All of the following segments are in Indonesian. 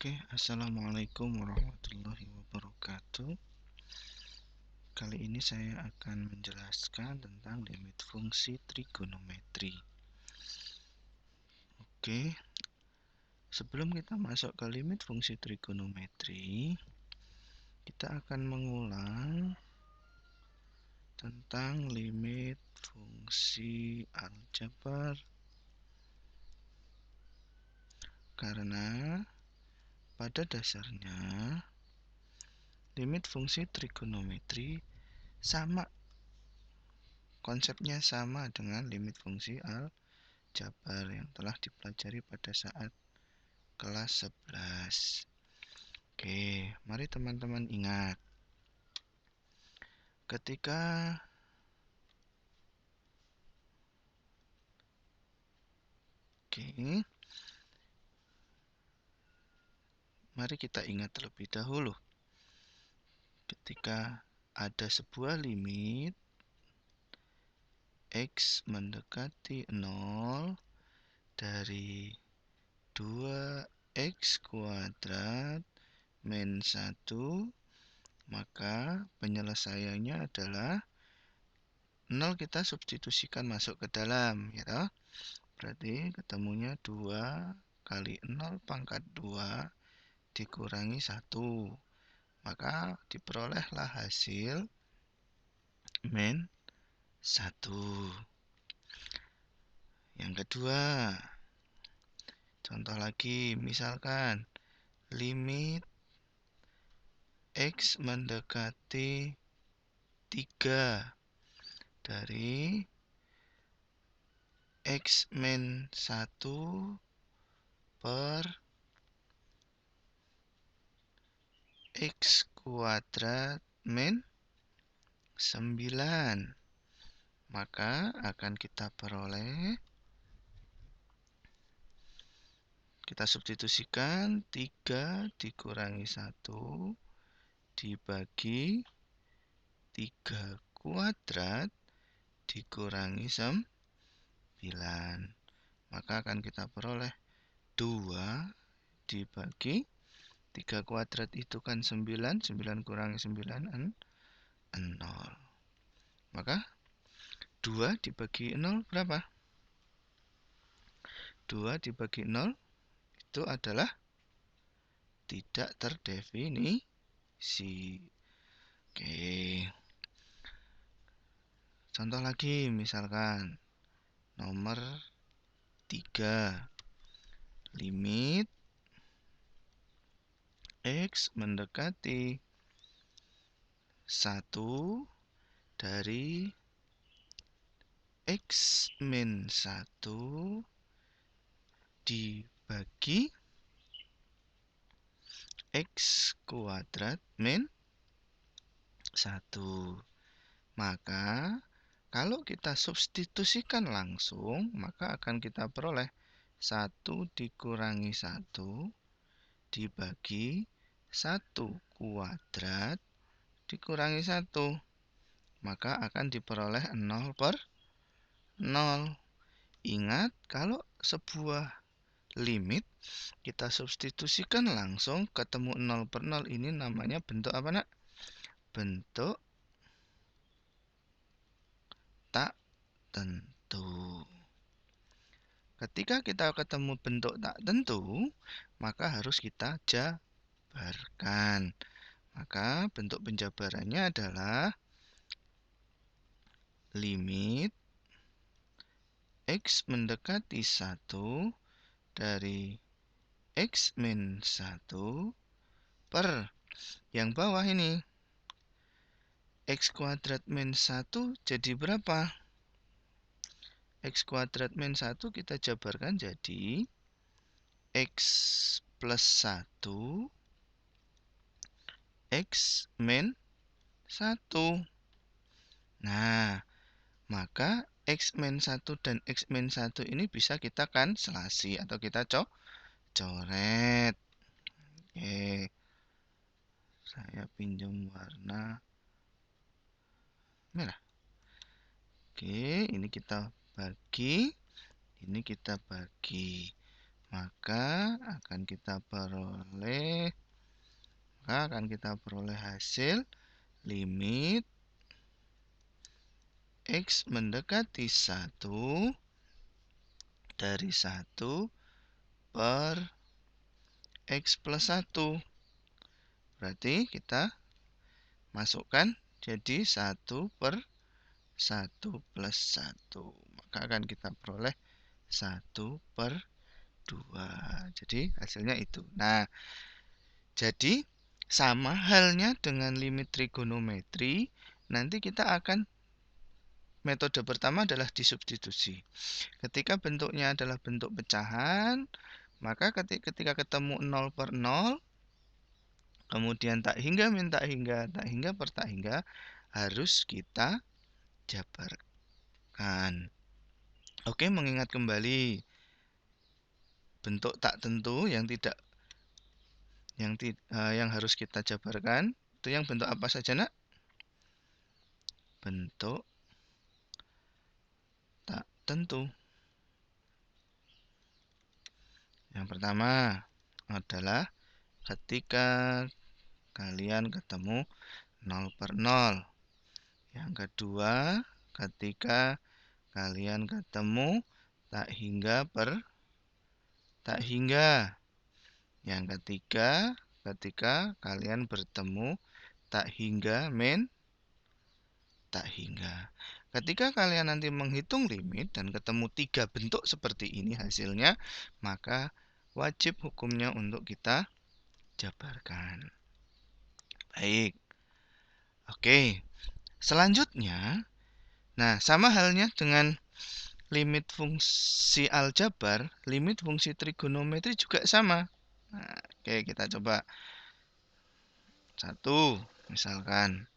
Assalamualaikum warahmatullahi wabarakatuh. Kali ini saya akan menjelaskan tentang limit fungsi trigonometri. Sebelum kita masuk ke limit fungsi trigonometri, kita akan mengulang tentang limit fungsi aljabar, karena pada dasarnya limit fungsi trigonometri sama, konsepnya sama dengan limit fungsi aljabar yang telah dipelajari pada saat kelas 11. Mari teman-teman ingat. Mari kita ingat terlebih dahulu. Ketika ada sebuah limit X mendekati 0 dari 2x kuadrat min 1, maka penyelesaiannya adalah 0 kita substitusikan masuk ke dalam, ya. Berarti ketemunya 2 kali 0 pangkat 2 dikurangi 1. Maka diperolehlah hasil min 1. Yang kedua, contoh lagi, misalkan limit X mendekati 3 dari X min 1 per X kuadrat min 9. Maka akan kita peroleh, kita substitusikan 3 dikurangi 1 dibagi 3 kuadrat dikurangi 9. Maka akan kita peroleh 2 dibagi 3 kuadrat itu kan 9. 9 kurangi 9 0. Maka 2 dibagi 0 berapa? 2 dibagi 0 itu adalah tidak terdefinisi. Contoh lagi, misalkan nomor 3. Limit X mendekati 1 dari X min 1 dibagi X kuadrat min 1. Maka kalau kita substitusikan langsung, maka akan kita peroleh 1 dikurangi 1 dibagi 1 kuadrat dikurangi 1. Maka akan diperoleh 0 per 0. Ingat, kalau sebuah limit kita substitusikan langsung ketemu 0 per 0, ini namanya bentuk apa, nak? Bentuk tak tentu. Ketika kita ketemu bentuk tak tentu, maka harus kita jabarkan. Maka bentuk penjabarannya adalah limit X mendekati 1 dari X min 1 per yang bawah ini. X kuadrat min 1 jadi berapa? X kuadrat min 1 kita jabarkan jadi X plus 1 X min 1. Nah, maka X min 1 dan X min 1 ini bisa kita kanselasi atau kita coret. Saya pinjam warna merah. Ini kita bagi, ini kita bagi. maka akan kita peroleh hasil limit X mendekati 1 dari 1 per X plus 1. Berarti kita masukkan jadi 1 per 1 plus 1. Maka akan kita peroleh 1 per 2. Jadi hasilnya itu. Nah, jadi sama halnya dengan limit trigonometri. Nanti kita akan metode pertama adalah disubstitusi. Ketika bentuknya adalah bentuk pecahan, maka ketika ketemu 0 per 0, kemudian tak hingga min tak hingga, tak hingga per tak hingga, harus kita jabarkan. Oke, mengingat kembali bentuk tak tentu yang harus kita jabarkan, itu yang bentuk apa saja, Nak? Bentuk tak tentu. Yang pertama adalah ketika kalian ketemu 0 per 0. Yang kedua, ketika kalian ketemu tak hingga per tak hingga. Yang ketiga, ketika kalian bertemu tak hingga min tak hingga. Ketika kalian nanti menghitung limit dan ketemu 3 bentuk seperti ini hasilnya, maka wajib hukumnya untuk kita jabarkan. Baik. Oke. Selanjutnya, nah sama halnya dengan limit fungsi aljabar, limit fungsi trigonometri juga sama. Nah, oke, kita coba. Satu, misalkan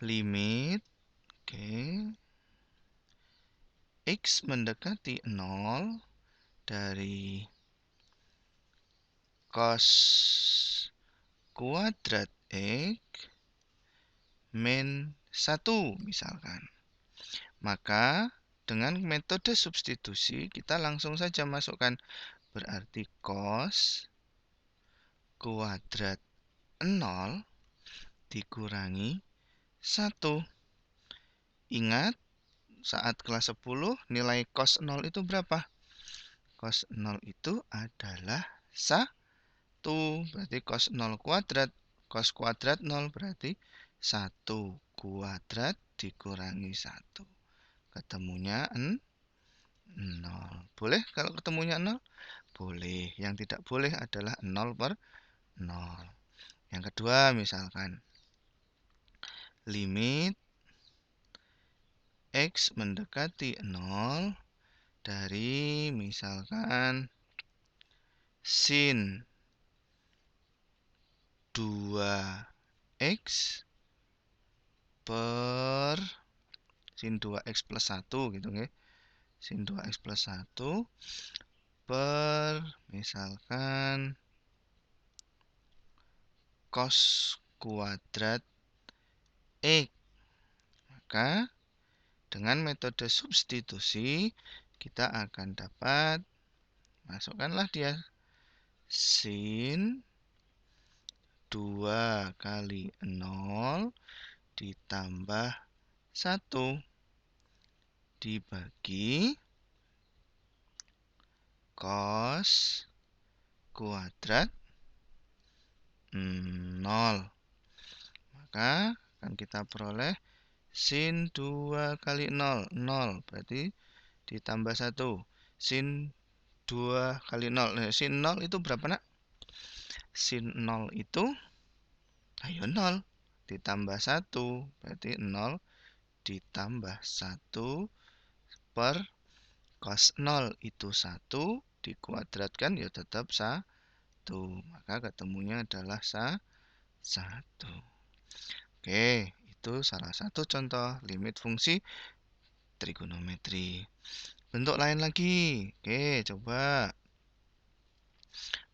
limit X mendekati 0 dari cos kuadrat X min 1 misalkan. Maka dengan metode substitusi kita langsung saja masukkan, berarti cos kuadrat 0 dikurangi 1. Ingat, saat kelas 10 nilai cos 0 itu berapa? Cos 0 itu adalah 1. Berarti cos 0 kuadrat. Cos kuadrat 0 berarti 1 kuadrat dikurangi 1. Ketemunya 0. Boleh kalau ketemunya 0? Boleh. Yang tidak boleh adalah 0 per 0. Yang kedua misalkan limit X mendekati 0 dari misalkan sin 2x per sin 2x plus 1 gitu nggih. Sin 2x plus 1 per misalkan cos kuadrat X. Maka dengan metode substitusi kita akan dapat, masukkanlah dia, sin 2 kali 0 ditambah 1 dibagi cos kuadrat 0. Maka akan kita peroleh sin 2 kali 0, 0. Berarti ditambah 1. Sin 2 kali 0. Nah, sin 0 itu berapa, Nak? Sin 0 itu, ayo 0. Ditambah 1. Berarti 0 ditambah 1 per cos 0 itu 1. Dikuadratkan ya tetap 1. Maka ketemunya adalah 1. Oke, itu salah satu contoh limit fungsi trigonometri. Bentuk lain lagi. Oke, coba.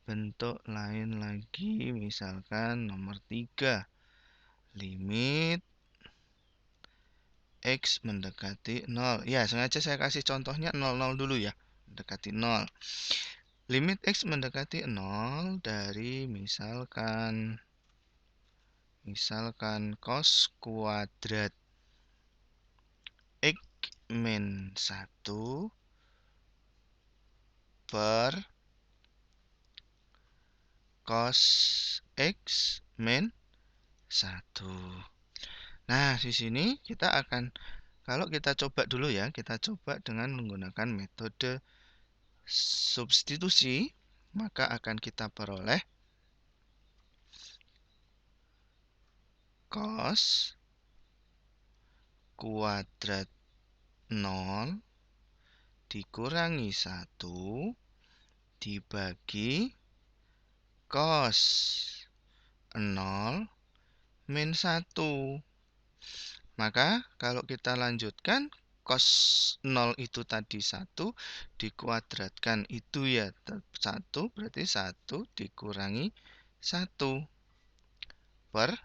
Bentuk lain lagi, misalkan nomor 3. Limit X mendekati 0. Ya, sengaja saya kasih contohnya 0, 0 dulu ya. mendekati 0. Limit X mendekati 0 dari misalkan cos kuadrat X min 1 per cos X min 1. Nah, di sini kita akan, kalau kita coba dulu ya, kita coba dengan menggunakan metode substitusi, maka akan kita peroleh cos kuadrat 0 dikurangi 1 dibagi cos 0 min 1. Maka kalau kita lanjutkan, cos 0 itu tadi 1 dikuadratkan itu ya 1, berarti 1 dikurangi 1 per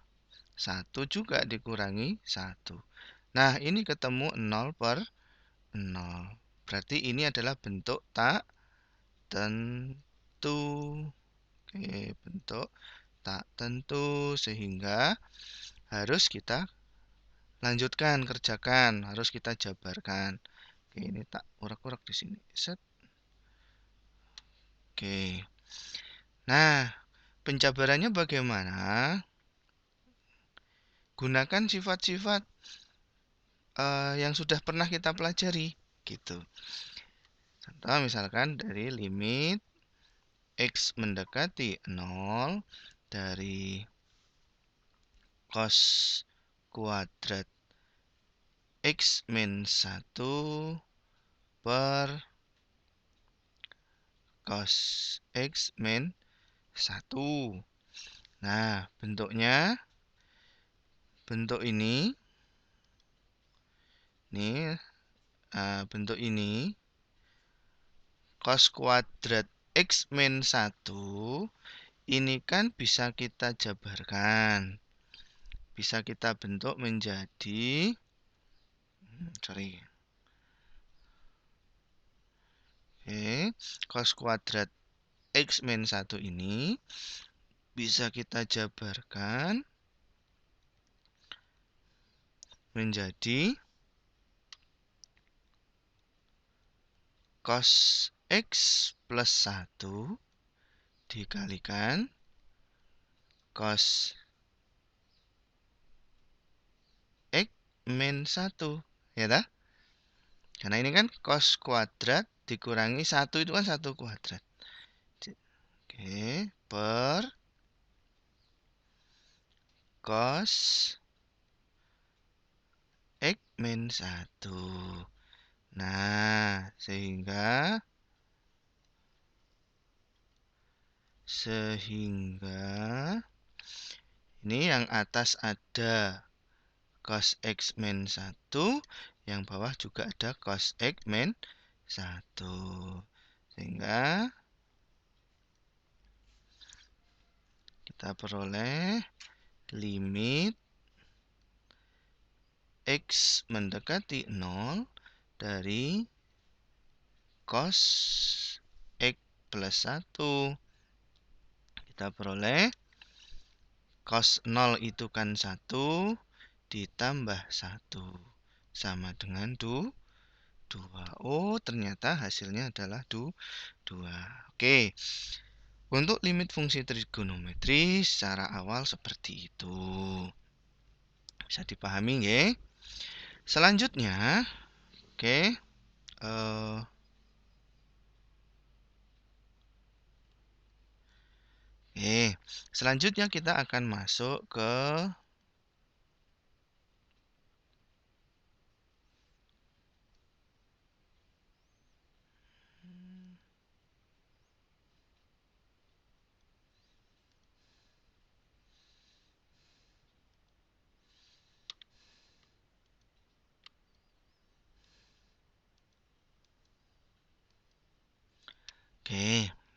1 juga dikurangi 1. Nah, ini ketemu 0 per 0. Berarti ini adalah bentuk tak tentu. Oke, bentuk tak tentu, sehingga harus kita lanjutkan, kerjakan, harus kita jabarkan. Oke, ini tak urak-urak di sini. Set. Oke. Nah, penjabarannya bagaimana? Gunakan sifat-sifat yang sudah pernah kita pelajari, gitu. Contoh misalkan dari limit X mendekati 0 dari cos kuadrat X min 1 per cos X min 1. Nah, bentuk ini, bentuk ini, cos kuadrat X min 1, ini kan bisa kita jabarkan. Bisa kita bentuk menjadi, cos kuadrat X min 1 ini bisa kita jabarkan menjadi cos X plus 1 dikalikan cos X min 1. Ya dah? Karena ini kan cos kuadrat dikurangi 1 itu kan 1 kuadrat. Oke, per cos X min 1. Nah, sehingga ini yang atas ada cos X min 1, yang bawah juga ada cos X min 1. Sehingga kita peroleh limit X mendekati 0 dari cos X plus 1. Kita peroleh cos 0 itu kan 1 ditambah 1 sama dengan 2. Oh, ternyata hasilnya adalah 2. Oke. Untuk limit fungsi trigonometri secara awal seperti itu. Bisa dipahami ya. Selanjutnya, oke. Selanjutnya kita akan masuk ke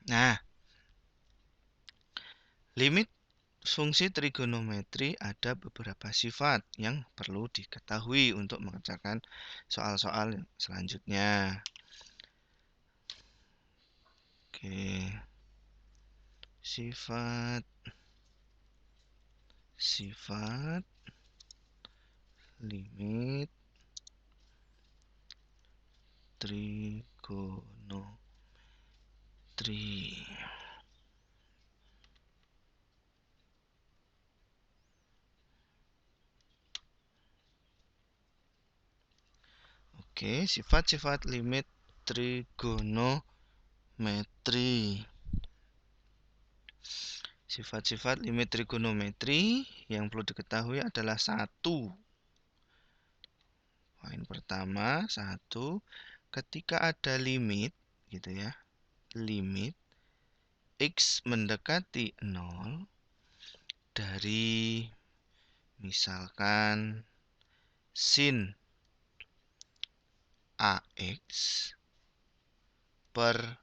nah, limit fungsi trigonometri ada beberapa sifat yang perlu diketahui untuk mengerjakan soal-soal selanjutnya. Oke. Sifat limit trigonometri. Oke, sifat-sifat limit trigonometri. Sifat-sifat limit trigonometri yang perlu diketahui adalah satu. Poin pertama, satu, ketika ada limit, gitu ya, limit X mendekati 0 dari misalkan sin AX per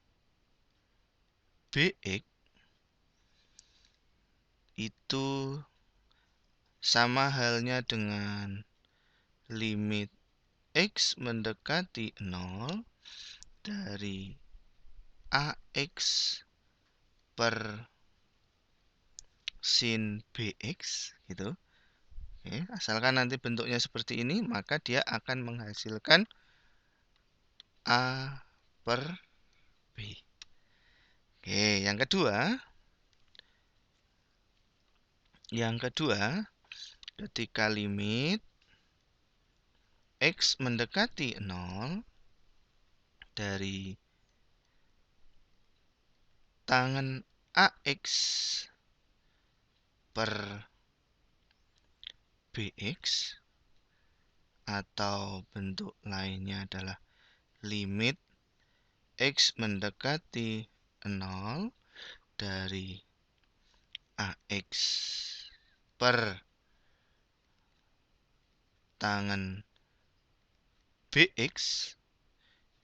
BX itu sama halnya dengan limit X mendekati 0 dari AX per sin BX gitu. Oke, asalkan nanti bentuknya seperti ini, maka dia akan menghasilkan A per B. Oke, yang kedua, ketika limit X mendekati 0 dari tangen AX per BX atau bentuk lainnya adalah limit X mendekati 0 dari AX per tangen BX,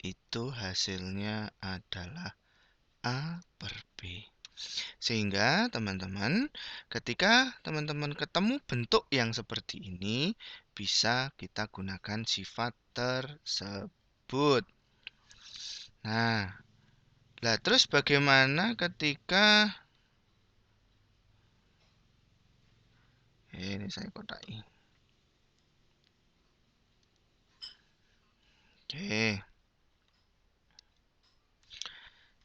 itu hasilnya adalah A per B. Sehingga teman-teman, ketika teman-teman ketemu bentuk yang seperti ini, bisa kita gunakan sifat tersebut. Nah, terus bagaimana ketika ini saya kotai. Oke.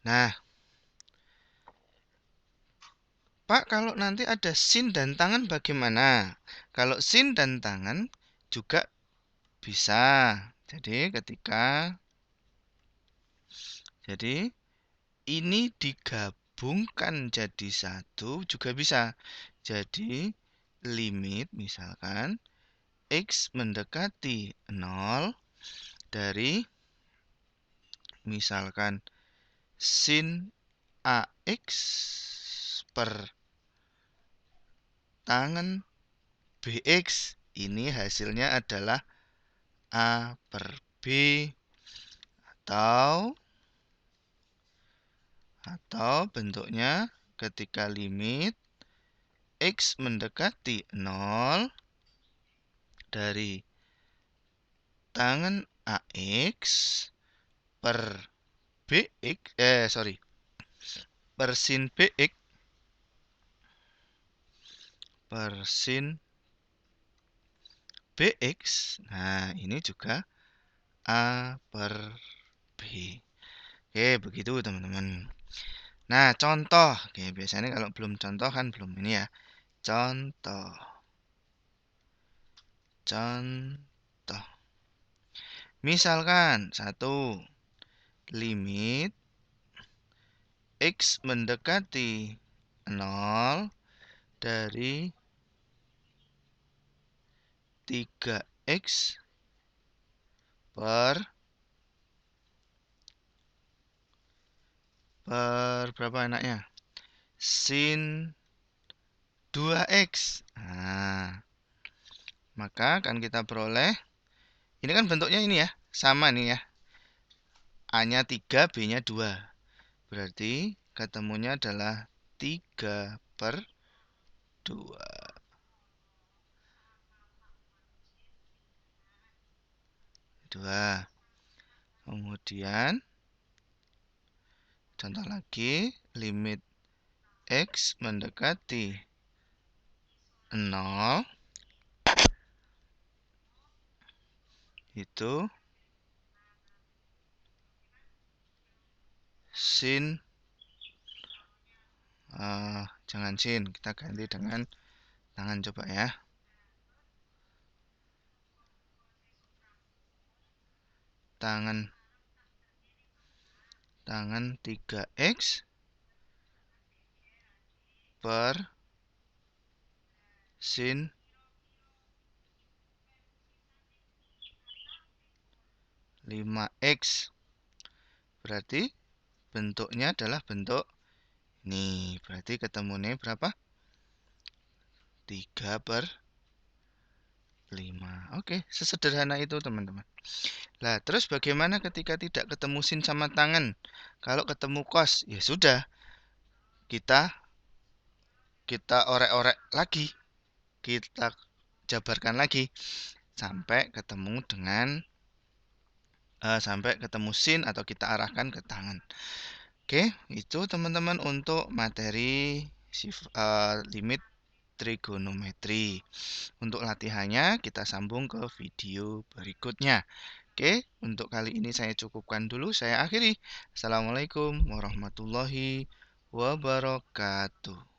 Nah, Pak, kalau nanti ada sin dan tangan bagaimana? Kalau sin dan tangan juga bisa. Jadi ini digabungkan jadi satu juga bisa. Jadi limit misalkan X mendekati 0 dari misalkan sin AX per tangen BX, ini hasilnya adalah A per B atau bentuknya ketika limit X mendekati 0 dari tangen AX per BX per sin BX per sin BX. Nah, ini juga A per B. Oke, begitu teman-teman. Nah, contoh. Oke, biasanya kalau belum contoh kan belum ini ya. Contoh. Misalkan satu, limit X mendekati 0 dari 3X per berapa enaknya? Sin 2X. Nah, maka akan kita peroleh, ini kan bentuknya ini ya, sama nih ya. A-nya 3, B-nya 2. Berarti ketemunya adalah 3 per 2. Kemudian Contoh lagi, limit X mendekati 0 itu sin, jangan sin, kita ganti dengan tangan coba ya. Tangan 3X per sin 5X. Berarti bentuknya adalah bentuk ini. Berarti ketemunya berapa? 3/5. Oke, sesederhana itu teman-teman. Nah, terus bagaimana ketika tidak ketemu sin sama tangan? Kalau ketemu cos, ya sudah. Kita orek-orek lagi. Kita jabarkan lagi sampai ketemu dengan sampai ketemu sin atau kita arahkan ke tangan. Oke, itu teman-teman untuk materi limit trigonometri. Untuk latihannya kita sambung ke video berikutnya. Oke, untuk kali ini saya cukupkan dulu, saya akhiri. Assalamualaikum warahmatullahi wabarakatuh.